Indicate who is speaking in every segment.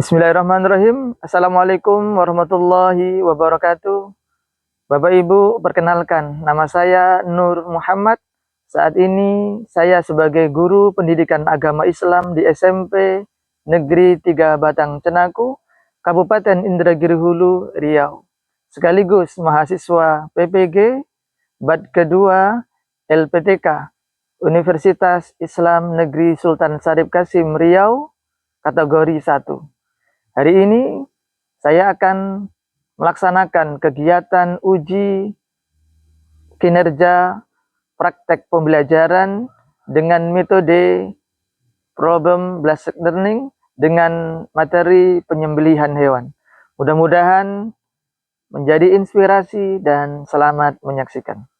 Speaker 1: Bismillahirrahmanirrahim. Assalamualaikum warahmatullahi wabarakatuh. Bapak Ibu, perkenalkan, nama saya Nur Muhammad. Saat ini saya sebagai guru pendidikan agama Islam di SMP Negeri 3 Batang Cenaku, Kabupaten Indragiri Hulu, Riau. Sekaligus mahasiswa PPG BAD kedua LPTK Universitas Islam Negeri Sultan Syarif Kasim Riau, kategori 1. Hari ini saya akan melaksanakan kegiatan uji kinerja praktek pembelajaran dengan metode problem based learning dengan materi penyembelihan hewan. Mudah-mudahan menjadi inspirasi dan selamat menyaksikan.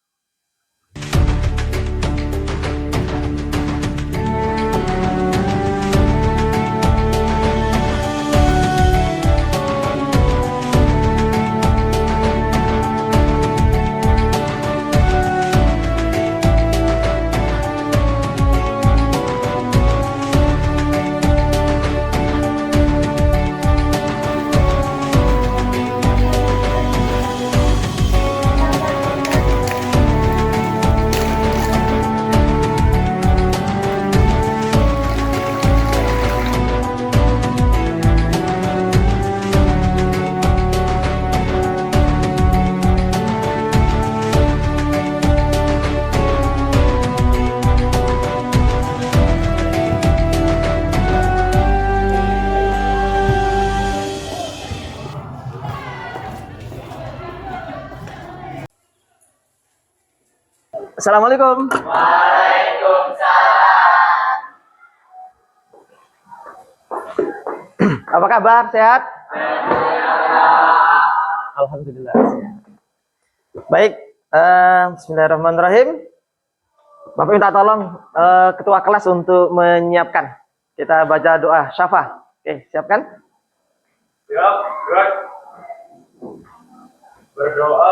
Speaker 1: Assalamualaikum.
Speaker 2: Waalaikumsalam.
Speaker 1: Apa kabar? Sehat? Alhamdulillah. Baik, bismillahirrahmanirrahim. Bapak minta tolong ketua kelas untuk menyiapkan. Kita baca doa syafa. Oke, siapkan?
Speaker 2: Siap, gerak. Berdoa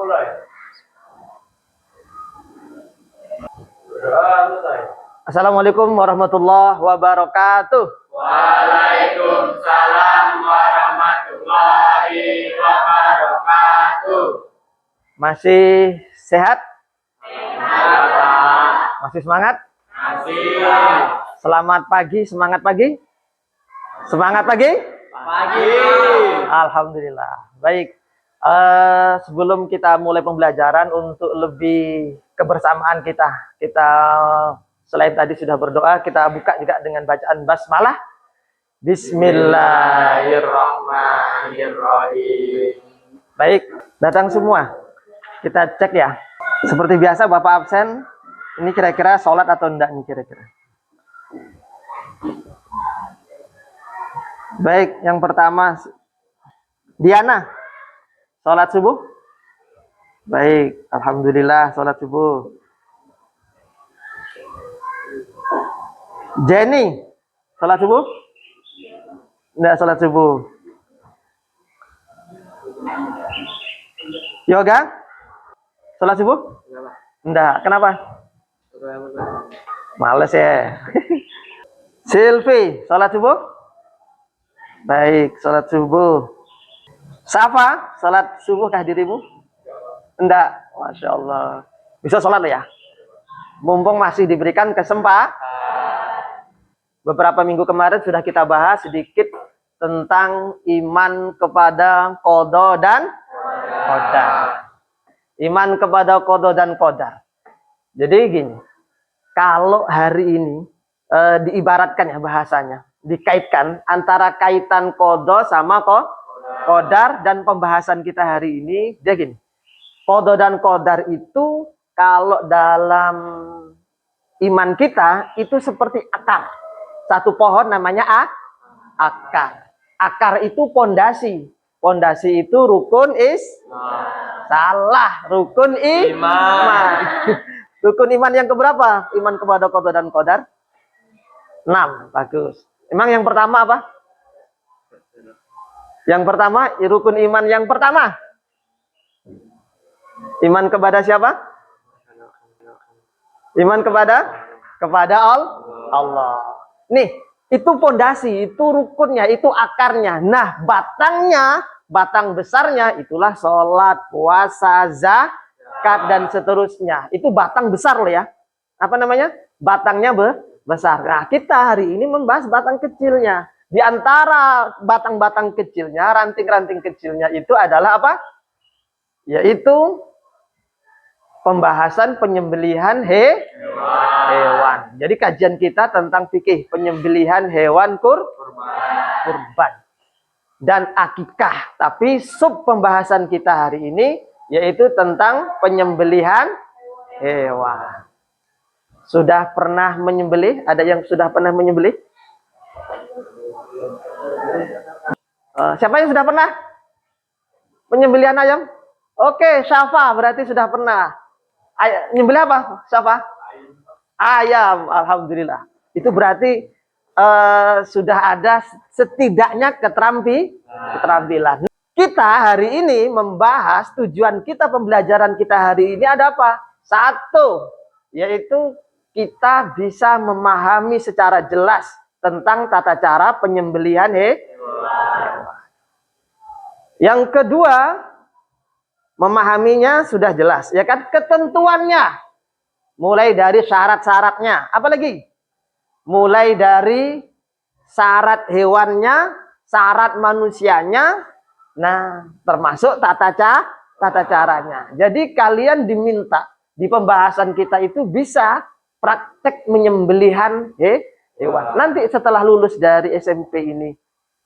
Speaker 2: mulai. Berdoa mulai.
Speaker 1: Assalamualaikum warahmatullahi wabarakatuh.
Speaker 2: Waalaikumsalam warahmatullahi wabarakatuh.
Speaker 1: Masih sehat?
Speaker 2: Sehat.
Speaker 1: Masih semangat?
Speaker 2: Masih.
Speaker 1: Selamat pagi, semangat pagi? Semangat pagi?
Speaker 2: Pagi.
Speaker 1: Alhamdulillah. Baik, sebelum kita mulai pembelajaran untuk lebih kebersamaan kita selain tadi sudah berdoa, kita buka juga dengan bacaan basmalah. Bismillahirrahmanirrahim. Baik, datang semua. Kita cek ya. Seperti biasa Bapak absen. Ini kira-kira sholat atau enggak nih kira-kira? Baik, yang pertama Diana, sholat subuh? Baik, alhamdulillah sholat subuh. Jenny, sholat subuh? Enggak sholat subuh. Yoga, sholat subuh? Enggak, kenapa? Males ya. Silvi, sholat subuh? Baik, sholat subuh. Safa, sholat subuh kah dirimu? Enggak, Masya Allah. Bisa sholat ya? Mumpung masih diberikan kesempatan. Beberapa minggu kemarin sudah kita bahas sedikit tentang iman kepada qada dan qadar. Iman kepada qada dan qadar. Jadi gini, kalau hari ini diibaratkan ya bahasanya, dikaitkan antara kaitan qada sama qadar dan pembahasan kita hari ini, dia gini. Qada dan qadar itu kalau dalam iman kita itu seperti akar. Satu pohon namanya akar. Akar itu pondasi. Pondasi itu rukun salah, rukun iman. Rukun iman yang keberapa? Iman kepada qada dan qadar? 6. Bagus. Emang yang pertama apa? Yang pertama, rukun iman yang pertama. Iman kepada siapa? Iman kepada Allah. Nih, Itu pondasi, itu rukunnya, itu akarnya. Nah, batangnya, batang besarnya itulah sholat, puasa, zakat, dan seterusnya. Itu batang besar loh ya. Apa namanya? Batangnya besar. Nah, kita hari ini membahas batang kecilnya. Di antara batang-batang kecilnya, ranting-ranting kecilnya itu adalah apa? Yaitu pembahasan penyembelihan hewan. Jadi kajian kita tentang fikih penyembelihan hewan kurban dan akikah. Tapi sub pembahasan kita hari ini yaitu tentang penyembelihan hewan. Sudah pernah menyembelih? Ada yang sudah pernah menyembelih? Siapa yang sudah pernah penyembelihan ayam? Oke, Syafa berarti sudah pernah. Nyembelih apa, Syafa? Ayam, alhamdulillah. Itu berarti sudah ada setidaknya keterampilan. Kita hari ini membahas tujuan kita pembelajaran kita hari ini ada apa? Satu, yaitu kita bisa memahami secara jelas tentang tata cara penyembelihan hewan. Yang kedua, memahaminya sudah jelas, ya kan? Ketentuannya. Mulai dari syarat-syaratnya. Apalagi? Mulai dari syarat hewannya, syarat manusianya, nah termasuk tata caranya. Jadi kalian diminta di pembahasan kita itu bisa praktek menyembelihan hewan. Nanti setelah lulus dari SMP ini,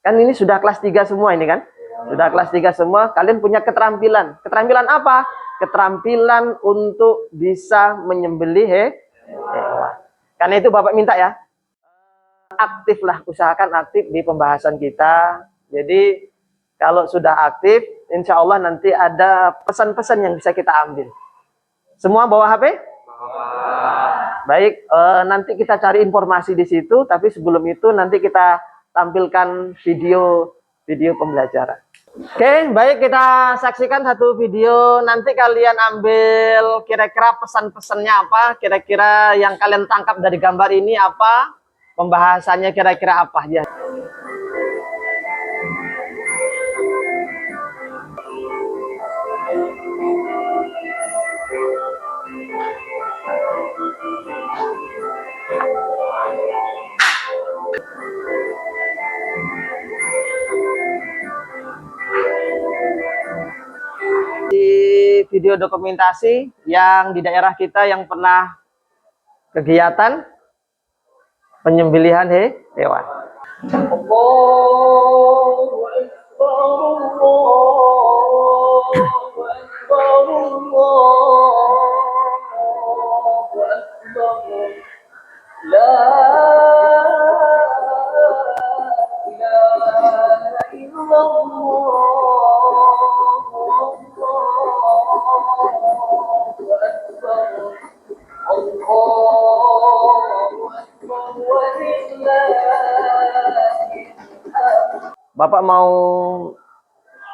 Speaker 1: kan ini sudah kelas 3 semua ini kan? Sudah kelas 3 semua, kalian punya keterampilan. Keterampilan apa? Keterampilan untuk bisa menyembelih hewan. Karena itu Bapak minta ya, aktiflah, usahakan aktif di pembahasan kita. Jadi kalau sudah aktif, insya Allah nanti ada pesan-pesan yang bisa kita ambil. Semua bawa HP? Baik, nanti kita cari informasi di situ. Tapi sebelum itu nanti kita tampilkan video pembelajaran. Oke, baik, kita saksikan satu video. Nanti kalian ambil kira-kira pesan-pesannya apa, kira-kira yang kalian tangkap dari gambar ini apa, pembahasannya kira-kira apa ya. Di video dokumentasi yang di daerah kita yang pernah kegiatan penyembelihan hewan. Bapak mau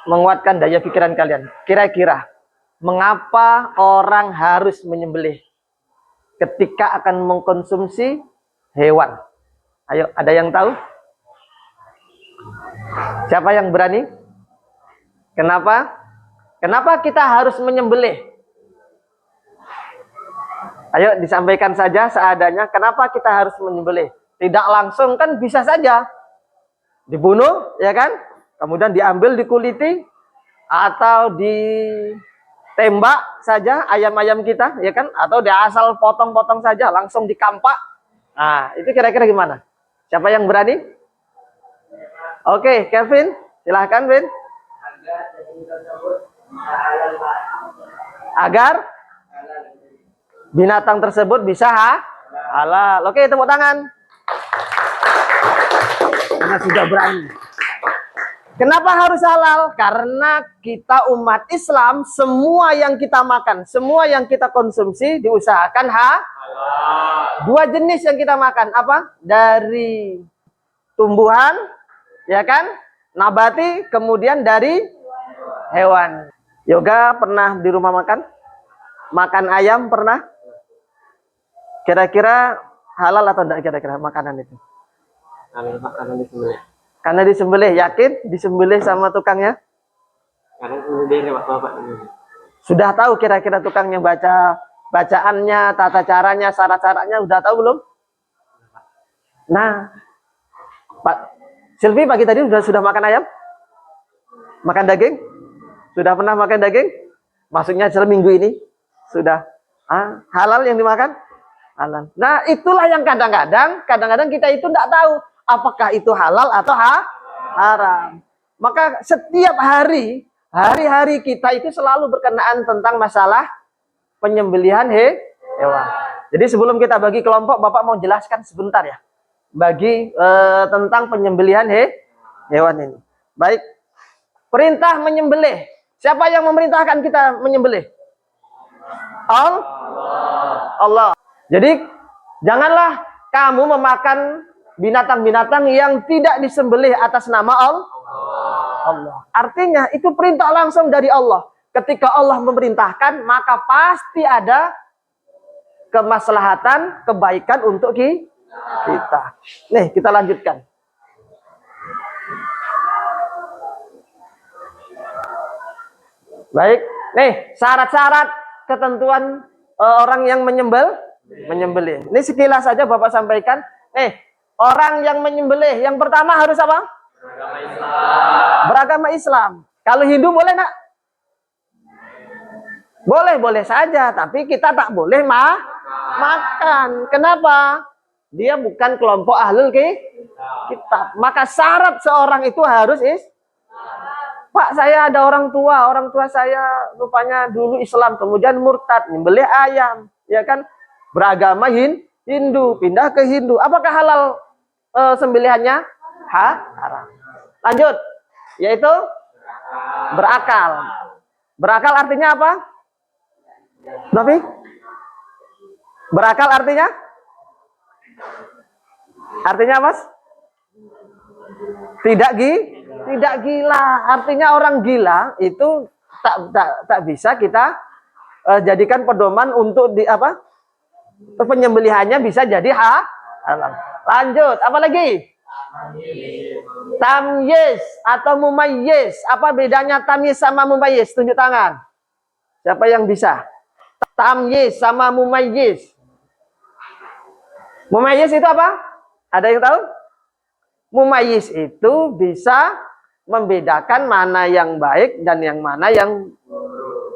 Speaker 1: menguatkan daya pikiran kalian. Kira-kira mengapa orang harus menyembelih ketika akan mengkonsumsi hewan? Ayo, ada yang tahu? Siapa yang berani? Kenapa? Kenapa kita harus menyembelih? Ayo disampaikan saja seadanya. Kenapa kita harus menyembelih? Tidak langsung kan bisa saja dibunuh, ya kan? Kemudian diambil, dikuliti, atau ditembak saja ayam-ayam kita, ya kan? Atau diasal potong-potong saja, langsung dikampak. Nah, itu kira-kira gimana? Siapa yang berani? Oke, Kevin, silahkan, Vin. Agar binatang tersebut bisa halal. Oke, tepuk tangan. Karena sudah berani. Kenapa harus halal? Karena kita umat Islam, semua yang kita makan, semua yang kita konsumsi diusahakan halal. Dua jenis yang kita makan, apa? Dari tumbuhan, ya kan? Nabati, kemudian dari hewan. Yoga pernah di rumah makan? Makan ayam pernah? Kira-kira halal atau enggak kira-kira makanan itu?
Speaker 2: Karena disembelih.
Speaker 1: Karena disembelih, yakin disembelih sama tukangnya?
Speaker 2: Karena kemudian bapak ini.
Speaker 1: Sudah tahu kira-kira tukangnya bacaannya, tata caranya, syarat-syaratnya udah tahu belum? Nah, Pak Silvi pagi tadi sudah makan ayam? Makan daging? Sudah pernah makan daging? Maksudnya seminggu ini sudah halal yang dimakan? Halal. Nah, itulah yang kadang-kadang kita itu tidak tahu apakah itu halal atau haram. Maka setiap hari-hari kita itu selalu berkenaan tentang masalah penyembelihan hewan. Jadi sebelum kita bagi kelompok, Bapak mau jelaskan sebentar ya. Bagi tentang penyembelihan hewan ini. Baik. Perintah menyembelih. Siapa yang memerintahkan kita menyembelih? Allah. Jadi janganlah kamu memakan binatang-binatang yang tidak disembelih atas nama Allah. Artinya itu perintah langsung dari Allah. Ketika Allah memerintahkan, maka pasti ada kemaslahatan, kebaikan untuk kita. Nih, kita lanjutkan. Baik. Nih, syarat-syarat ketentuan orang yang menyembelih. Ini sekilas saja Bapak sampaikan. Orang yang menyembelih, yang pertama harus apa? Beragama Islam. Kalau Hindu boleh nak? Boleh saja, tapi kita tak boleh makan. Kenapa? Dia bukan kelompok ahlul kitab. Maka syarat seorang itu harus Pak, saya ada orang tua saya rupanya dulu Islam, kemudian murtad, nyembelih ayam, ya kan? Beragama Hindu, pindah ke Hindu. Apakah halal sembelihannya? Haram. Lanjut, yaitu berakal. Berakal artinya apa? Nabi? Berakal artinya? Artinya apa? Tidak gila. Artinya orang gila itu tak bisa kita jadikan pedoman untuk penyembelihannya bisa jadi halal. Lanjut, apa lagi? Tamyiz atau mumayyiz. Apa bedanya tamyiz sama mumayyiz? Tunjuk tangan. Siapa yang bisa? Tamyiz sama mumayyiz. Mumayyiz itu apa? Ada yang tahu? Mumayyiz itu bisa membedakan mana yang baik dan yang mana yang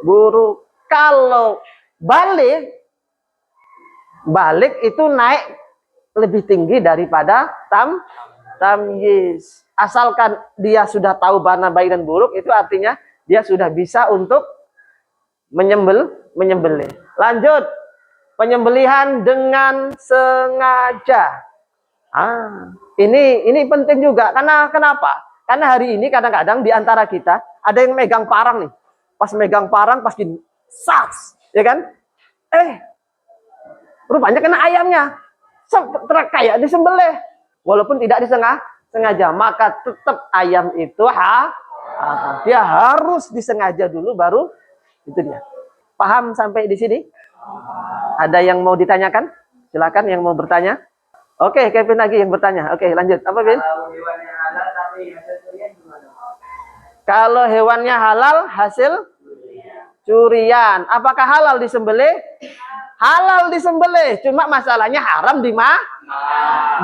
Speaker 1: buruk. Kalau balik itu naik lebih tinggi daripada tamyiz. Asalkan dia sudah tahu mana baik dan buruk, itu artinya dia sudah bisa untuk menyembelih. Lanjut, penyembelihan dengan sengaja. Ini penting juga. Karena kenapa? Karena hari ini kadang-kadang di antara kita ada yang megang parang nih. Pas megang parang pas gini, sats, ya kan? Rupanya kena ayamnya. Kayak disembelih. Walaupun tidak disengaja, maka tetap ayam itu dia harus disengaja dulu baru itu dia. Paham sampai di sini? Ada yang mau ditanyakan? Silakan yang mau bertanya. Oke, Kevin lagi yang bertanya. Oke, lanjut. Apa, Vin? Kalau hewannya halal, hasil curian. Apakah halal disembelih? Halal disembelih. Cuma masalahnya haram di mana?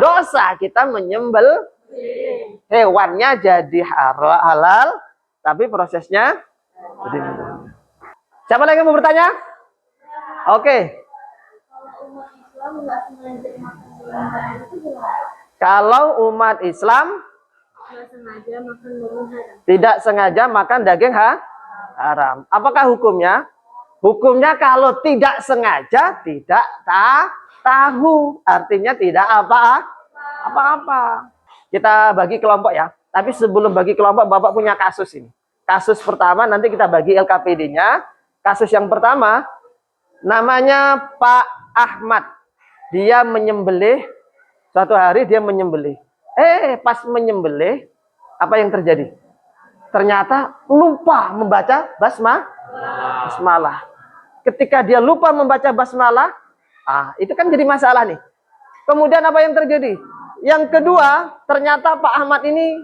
Speaker 1: Dosa kita menyembel hewannya jadi halal, tapi prosesnya siapa lagi yang mau bertanya? Oke. Kalau umat Islam tidak sengaja makan daging haram. Apakah hukumnya? Hukumnya kalau tidak sengaja, tidak tahu. Artinya tidak apa-apa. Kita bagi kelompok ya. Tapi sebelum bagi kelompok, Bapak punya kasus ini. Kasus pertama, nanti kita bagi LKPD-nya. Kasus yang pertama, namanya Pak Ahmad. Dia menyembelih, suatu hari dia menyembelih. Pas menyembelih, apa yang terjadi? Ternyata lupa membaca basmalah. Ketika dia lupa membaca basmalah, itu kan jadi masalah nih. Kemudian apa yang terjadi? yang kedua, ternyata Pak Ahmad ini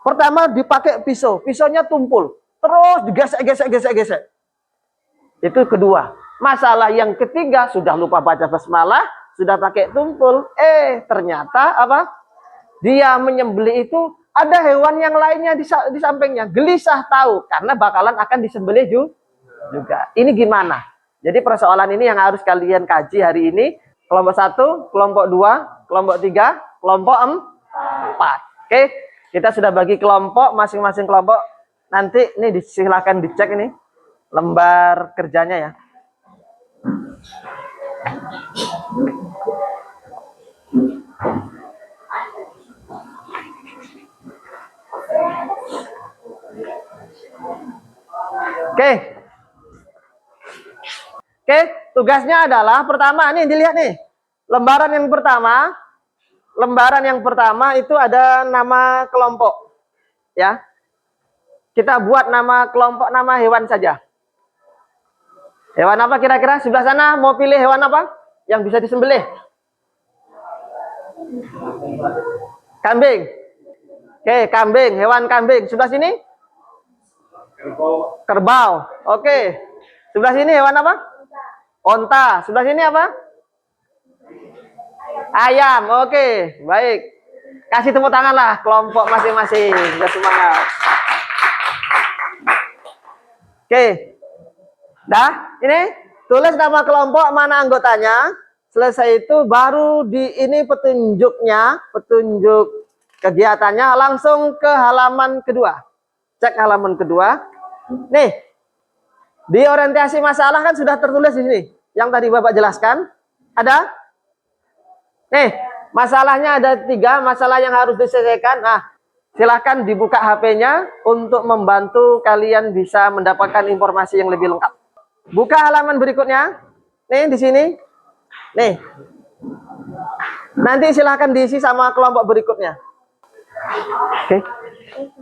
Speaker 1: pertama dipakai pisau. Pisaunya tumpul. Terus digesek-gesek. Itu kedua. Masalah yang ketiga, sudah lupa baca basmalah, sudah pakai tumpul. Ternyata apa? Dia menyembelih itu ada hewan yang lainnya di sampingnya. Gelisah tahu karena bakalan akan disembelih juga. Ini gimana? Jadi persoalan ini yang harus kalian kaji hari ini. Kelompok 1, kelompok 2, kelompok 3, kelompok 4. Oke, kita sudah bagi kelompok, masing-masing kelompok. Nanti ini silahkan dicek ini lembar kerjanya ya. Oke, tugasnya adalah pertama nih dilihat nih. Lembaran yang pertama itu ada nama kelompok. Ya. Kita buat nama kelompok, nama hewan saja. Hewan apa kira-kira? Sebelah sana mau pilih hewan apa yang bisa disembelih? Kambing. Oke, kambing, hewan kambing. Sebelah sini? Kerbau. Oke. Sebelah sini hewan apa? Onta. Sebelah sini apa? Ayam. Oke, baik. Kasih tepuk tangan lah kelompok masing-masing. Biar semangat. Oke. Dah, ini tulis nama kelompok, mana anggotanya. Selesai itu baru ini petunjuknya, petunjuk kegiatannya langsung ke halaman kedua. Cek halaman kedua. Nih, di orientasi masalah kan sudah tertulis di sini. Yang tadi Bapak jelaskan. Ada? Nih, masalahnya ada 3, masalah yang harus diselesaikan. Nah, silahkan dibuka HP-nya untuk membantu kalian bisa mendapatkan informasi yang lebih lengkap. Buka halaman berikutnya. Nih, di sini. Nih. Nanti silahkan diisi sama kelompok berikutnya. Oke.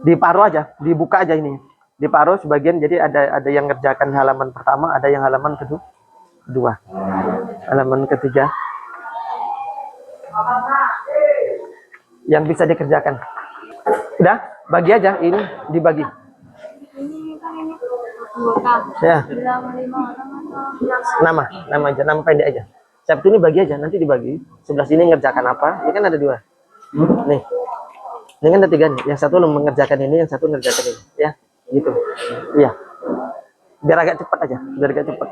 Speaker 1: Diparuh aja, dibuka aja ini. Diparuh sebagian, jadi ada yang ngerjakan halaman pertama, ada yang halaman kedua. Halaman ketiga. Yang bisa dikerjakan. Udah, bagi aja, ini dibagi. Ya. Nama aja, nama pendek aja. Sabtu ini bagi aja, nanti dibagi. Sebelah sini ngerjakan apa? Ini kan ada 2. Nih. Ini kan ada 3 nih. Yang satu mengerjakan ini, yang satu ngerjakan ini, ya. Gitu. Iya. Biar agak cepat aja, biar agak cepat.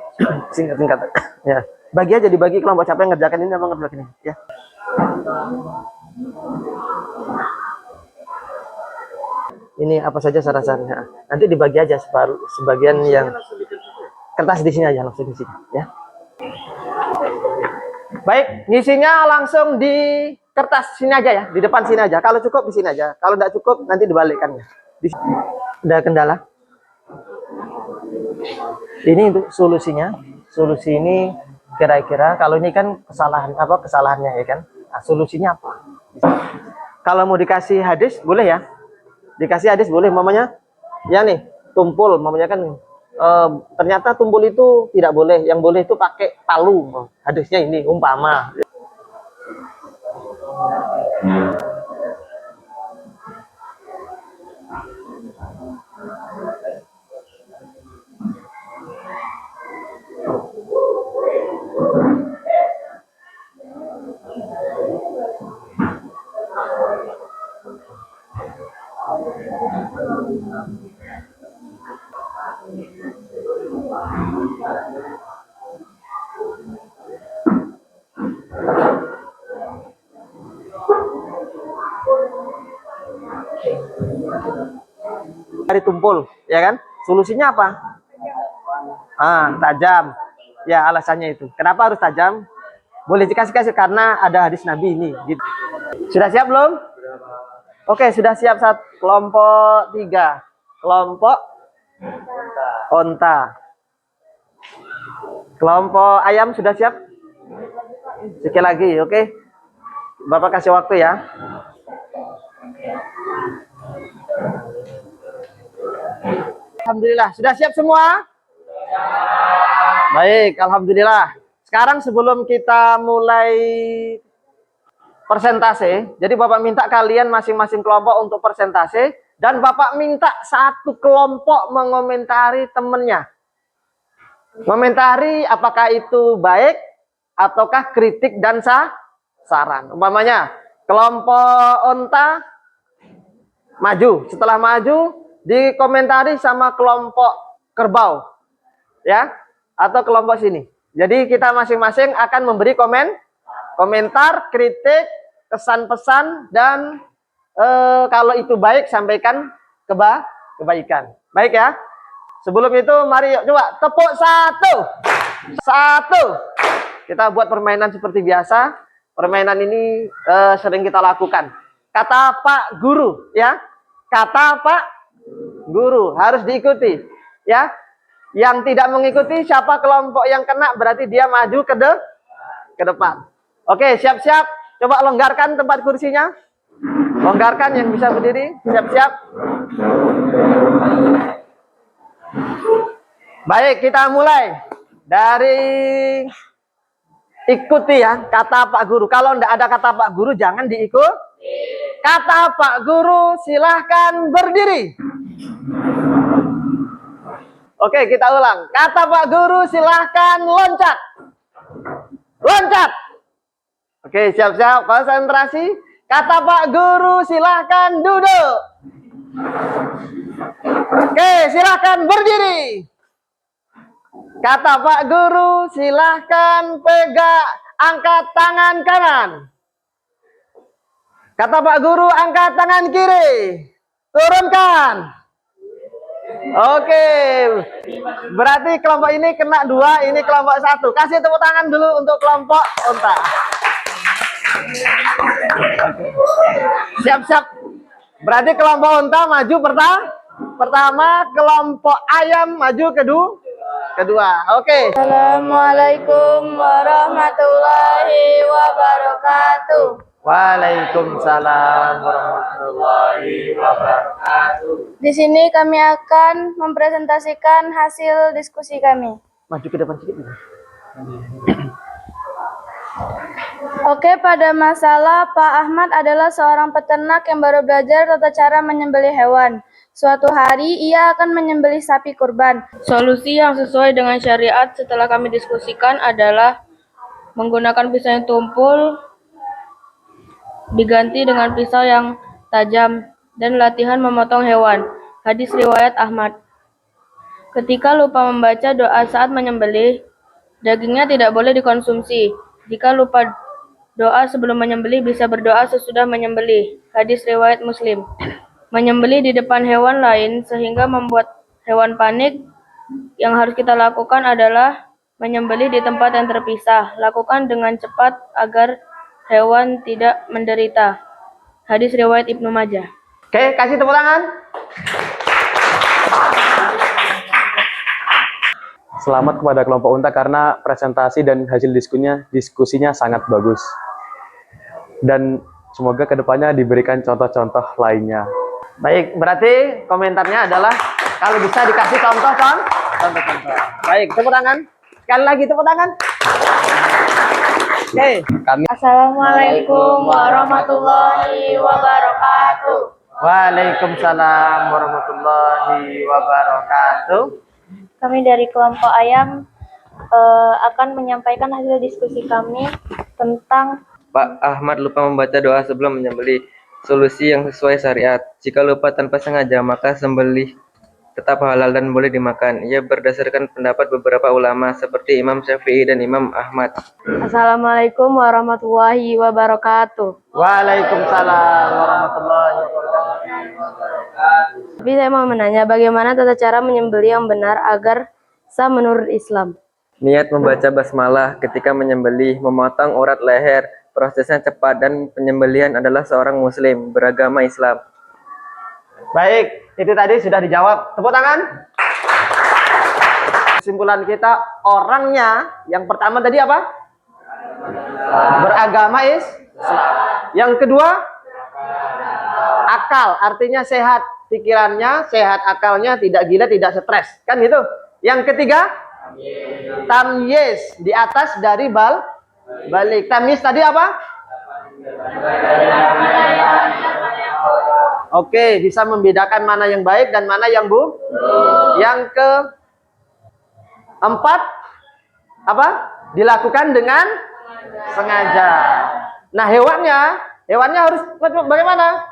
Speaker 1: Singkat-singkat. Ya. Bagi aja, dibagi kelompok siapa yang ngerjakan ini sama ngerjakan ini, ya. Ini apa saja saran-sarannya. Nanti dibagi aja sebagian yang kertas di sini aja, langsung di sini, ya. Baik, ngisinya langsung di kertas sini aja ya, di depan sini aja. Kalau cukup di sini aja. Kalau tidak cukup nanti dibalikkan ya. Ada kendala? Ini untuk solusinya. Solusi ini kira-kira kalau ini kan kesalahannya ya kan. Nah, solusinya apa? Kalau mau dikasih hadis boleh ya. Dikasih hadis boleh mamanya. Ya nih, tumpul mamanya kan ternyata tumpul itu tidak boleh. Yang boleh itu pakai palu. Hadisnya ini umpama. Dari tumpul, ya kan? Solusinya apa? Tajam. Ya, alasannya itu. Kenapa harus tajam? Boleh dikasih karena ada hadis Nabi ini. Gitu. Sudah siap belum? Oke, sudah siap kelompok 3. Kelompok onta. Kelompok ayam sudah siap? Sekali lagi, oke? Bapak kasih waktu ya. Alhamdulillah, sudah siap semua? Baik, alhamdulillah. Sekarang sebelum kita mulai persentase. Jadi Bapak minta kalian masing-masing kelompok untuk persentase. Dan Bapak minta satu kelompok mengomentari temennya. Komentari apakah itu baik ataukah kritik dan saran. Umpamanya kelompok unta maju. Setelah maju dikomentari sama kelompok kerbau. Ya, atau kelompok sini. Jadi kita masing-masing akan memberi komentar, kritik, kesan pesan, dan kalau itu baik sampaikan kebaikan. Baik ya. Sebelum itu mari yuk coba tepuk satu. Kita buat permainan seperti biasa. Permainan ini sering kita lakukan. Kata Pak Guru ya. Kata Pak Guru harus diikuti ya. Yang tidak mengikuti siapa kelompok yang kena berarti dia maju ke depan. Oke, siap-siap. Coba longgarkan tempat kursinya. Longgarkan yang bisa berdiri. Siap-siap. Baik, kita mulai dari ikuti ya kata Pak Guru. Kalau tidak ada kata Pak Guru jangan diikut. Kata Pak Guru silahkan berdiri. Oke, kita ulang. Kata Pak Guru silahkan loncat. Loncat. Oke, siap-siap. Konsentrasi. Kata Pak Guru silahkan duduk. Oke, silahkan berdiri. Kata Pak Guru silahkan angkat tangan kanan. Kata Pak Guru angkat tangan kiri. Turunkan. Oke, berarti kelompok ini kena 2, ini kelompok 1. Kasih tepuk tangan dulu untuk kelompok unta. Siap-siap. Berarti kelompok unta maju pertama, kelompok ayam maju kedua. Oke.
Speaker 3: Assalamualaikum warahmatullahi wabarakatuh.
Speaker 1: Waalaikumsalam warahmatullahi wabarakatuh.
Speaker 3: Di sini kami akan mempresentasikan hasil diskusi kami.
Speaker 1: Maju ke depan sedikit.
Speaker 3: Oke, pada masalah Pak Ahmad adalah seorang peternak yang baru belajar tata cara menyembelih hewan. Suatu hari ia akan menyembelih sapi kurban. Solusi yang sesuai dengan syariat setelah kami diskusikan adalah menggunakan pisau yang tumpul diganti dengan pisau yang tajam dan latihan memotong hewan. Hadis riwayat Ahmad. Ketika lupa membaca doa saat menyembelih, dagingnya tidak boleh dikonsumsi. Jika lupa doa sebelum menyembelih, bisa berdoa sesudah menyembelih. Hadis riwayat Muslim. Menyembelih di depan hewan lain sehingga membuat hewan panik. Yang harus kita lakukan adalah menyembelih di tempat yang terpisah. Lakukan dengan cepat agar hewan tidak menderita. Hadis riwayat Ibnu Majah.
Speaker 1: Oke, kasih tepuk tangan.
Speaker 2: Selamat kepada kelompok unta karena presentasi dan hasil diskusinya sangat bagus. Dan semoga kedepannya diberikan contoh-contoh lainnya.
Speaker 1: Baik, berarti komentarnya adalah kalau bisa dikasih contoh-contoh. Baik, tepuk tangan. Sekali lagi tepuk tangan. Oke.
Speaker 3: Assalamualaikum warahmatullahi wabarakatuh.
Speaker 1: Waalaikumsalam warahmatullahi wabarakatuh.
Speaker 3: Kami dari kelompok ayam akan menyampaikan hasil diskusi kami tentang
Speaker 4: Pak Ahmad lupa membaca doa sebelum menyembelih. Solusi yang sesuai syariat. Jika lupa tanpa sengaja, maka sembelih tetap halal dan boleh dimakan. Ia berdasarkan pendapat beberapa ulama seperti Imam Syafi'i dan Imam Ahmad.
Speaker 3: Assalamualaikum warahmatullahi wabarakatuh.
Speaker 1: Waalaikumsalam warahmatullahi wabarakatuh.
Speaker 3: Tapi saya mau menanya, bagaimana tata cara menyembelih yang benar agar sah menurut Islam?
Speaker 4: Niat membaca basmalah ketika menyembelih, memotong urat leher, prosesnya cepat dan penyembelihan adalah seorang muslim beragama Islam.
Speaker 1: Baik, itu tadi sudah dijawab. Tepuk tangan. Kesimpulan kita, orangnya yang pertama tadi apa? Beragama Islam. Yang kedua, akal, artinya sehat pikirannya, sehat akalnya, tidak gila, tidak stres. Kan gitu. Yang ketiga, tamyiz, di atas dari balik. Tamyiz tadi apa? Oke, bisa membedakan mana yang baik dan mana yang buruk. Yang keempat, apa? Dilakukan dengan sengaja. Nah, hewannya harus bagaimana?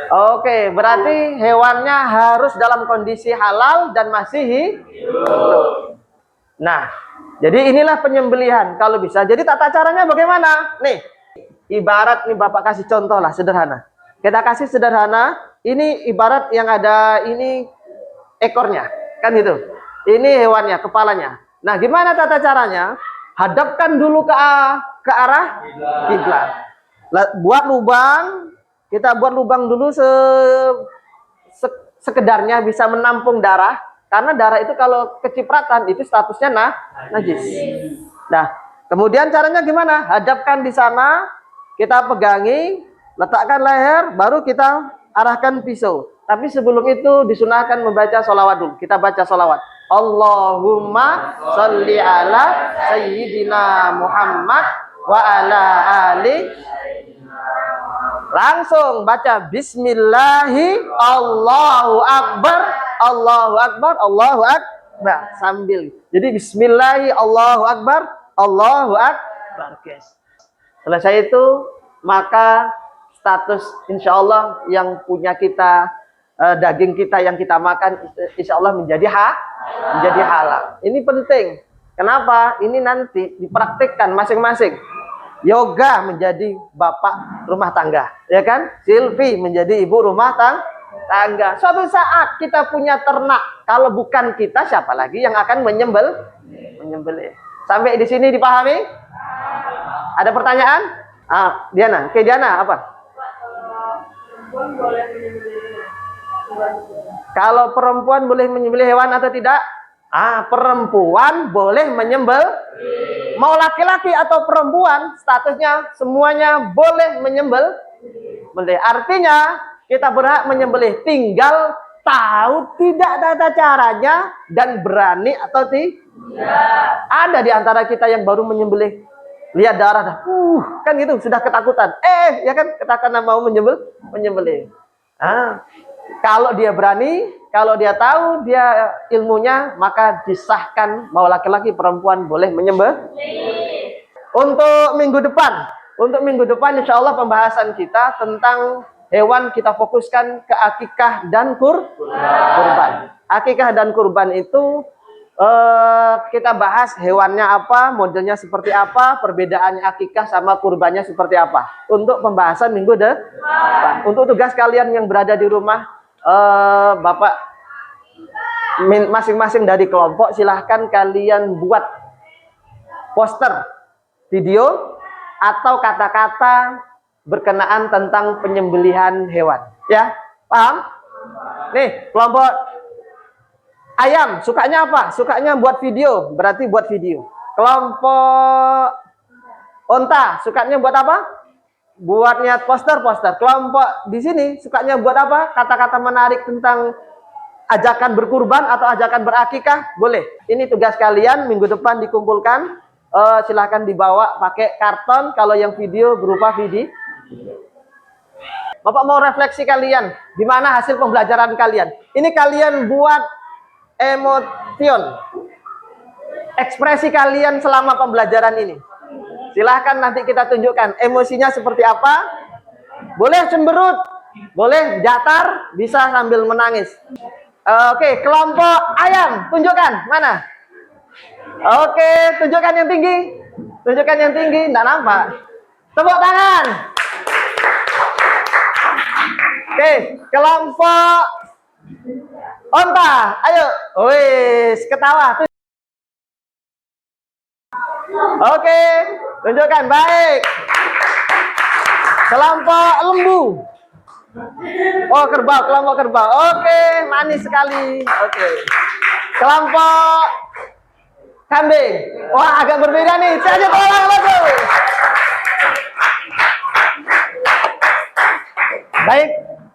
Speaker 1: Oke, berarti hewannya harus dalam kondisi halal dan masih hidup. Nah, jadi inilah penyembelihan kalau bisa. Jadi tata caranya bagaimana? Nih, ibarat nih Bapak kasih contoh lah sederhana. Kita kasih sederhana, ini ibarat yang ada ini ekornya, kan gitu. Ini hewannya, kepalanya. Nah, gimana tata caranya? Hadapkan dulu ke arah kiblat. Buat lubang, kita buat lubang dulu sekedarnya bisa menampung darah, karena darah itu kalau kecipratan itu statusnya najis. Nah, kemudian caranya gimana? Hadapkan di sana, kita pegangi, letakkan leher, baru kita arahkan pisau. Tapi sebelum itu disunahkan membaca sholawat dulu. Kita baca sholawat. Allahumma sholli ala sayyidina Muhammad wa ala ali. Langsung baca bismillahi Allahu akbar, Allahu akbar, Allahu akbar sambil. Jadi bismillahi Allahu akbar, Allahu akbar, guys. Selesai itu, maka status insya Allah yang punya kita, daging kita yang kita makan, insya Allah menjadi halal. Ini penting. Kenapa? Ini nanti dipraktikkan masing-masing. Yoga menjadi bapak rumah tangga, ya kan? Silvi menjadi ibu rumah tangga. Suatu saat kita punya ternak, kalau bukan kita siapa lagi yang akan menyembelih? Sampai di sini dipahami? Ada pertanyaan? Diana, oke Diana, apa? Kalau perempuan boleh menyembelih hewan atau tidak? Perempuan boleh menyembelih. Mau laki-laki atau perempuan, statusnya semuanya boleh menyembelih. Artinya kita berhak menyembelih, tinggal tahu tidak tata caranya dan berani atau tidak. Ada di antara kita yang baru menyembelih, lihat darah dah, kan gitu sudah ketakutan. Ya kan ketakutan mau menyembelih. Kalau dia berani, kalau dia tahu dia ilmunya, maka disahkan mau laki-laki perempuan boleh menyembelih. Untuk minggu depan insya Allah pembahasan kita tentang hewan kita fokuskan ke akikah dan kurban. Akikah dan kurban itu kita bahas hewannya apa, modelnya seperti apa, perbedaannya akikah sama kurbannya seperti apa. Untuk pembahasan minggu depan. Untuk tugas kalian yang berada di rumah, Bapak masing-masing dari kelompok silahkan kalian buat poster, video, atau kata-kata berkenaan tentang penyembelihan hewan. Ya, paham? Nih, kelompok ayam sukanya apa? Sukanya buat video, berarti buat video. Kelompok onta sukanya buat apa? Buat niat poster. Kelompok di sini sukanya buat apa? Kata-kata menarik tentang ajakan berkurban atau ajakan berakikah, boleh. Ini tugas kalian minggu depan dikumpulkan. Silahkan dibawa pakai karton. Kalau yang video berupa video. Bapak mau refleksi kalian, gimana hasil pembelajaran kalian? Ini kalian buat emotion, ekspresi kalian selama pembelajaran ini. Silahkan nanti kita tunjukkan emosinya seperti apa. Boleh cemberut, boleh datar, bisa sambil menangis. Oke, kelompok ayam, tunjukkan mana? Oke, tunjukkan yang tinggi. Tunjukkan yang tinggi, enggak nampak. Tepuk tangan. Oke, kelompok onta, ayo. Wis, ketawa. Oke, tunjukkan, baik. Kelompok lembu. Oh, kerbau, kelompok kerbau. Oke, manis sekali. Oke. Kelompok kambing. Wah, agak berbeda nih. Saya tolong bagus. Baik.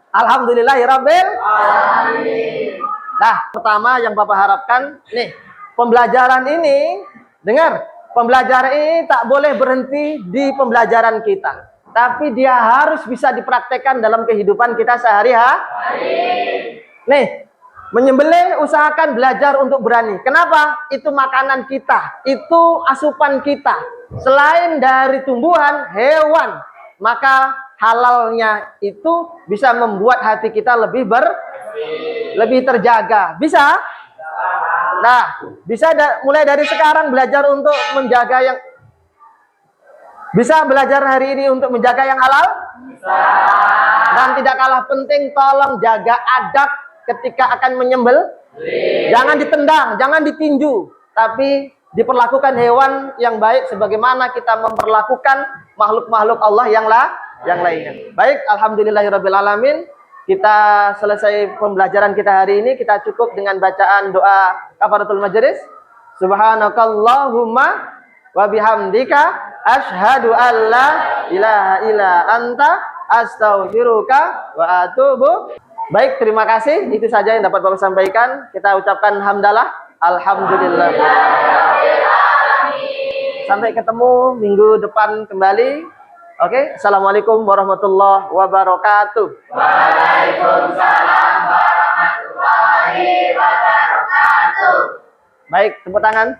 Speaker 1: Alhamdulillahirabbil alamin. Nah, pertama yang Bapak harapkan nih, pembelajaran ini dengar, Pembelajaran ini tak boleh berhenti di pembelajaran kita, tapi dia harus bisa dipraktekkan dalam kehidupan kita sehari-hari. Nih, menyembelih usahakan belajar untuk berani. Kenapa? Itu makanan kita, itu asupan kita. Selain dari tumbuhan, hewan, maka halalnya itu bisa membuat hati kita lebih terjaga. Bisa? Nah, bisa mulai dari sekarang belajar untuk menjaga yang bisa belajar hari ini untuk menjaga yang halal? Bisa. Dan tidak kalah penting, tolong jaga adab ketika akan menyembelih. Jangan ditendang, jangan ditinju, tapi diperlakukan hewan yang baik sebagaimana kita memperlakukan makhluk-makhluk Allah yang lainnya. Baik, alhamdulillahirabbil alamin. Kita selesai pembelajaran kita hari ini, kita cukup dengan bacaan doa kafaratul majelis. Subhanakallahumma wa bihamdika asyhadu an la ilaha illa anta astaghfiruka wa atubu. Baik, terima kasih. Itu saja yang dapat Bapak sampaikan. Kita ucapkan hamdalah, alhamdulillah. Sampai ketemu minggu depan kembali. Oke, assalamualaikum warahmatullahi wabarakatuh. Waalaikumsalam warahmatullahi wabarakatuh. Baik, tepuk tangan.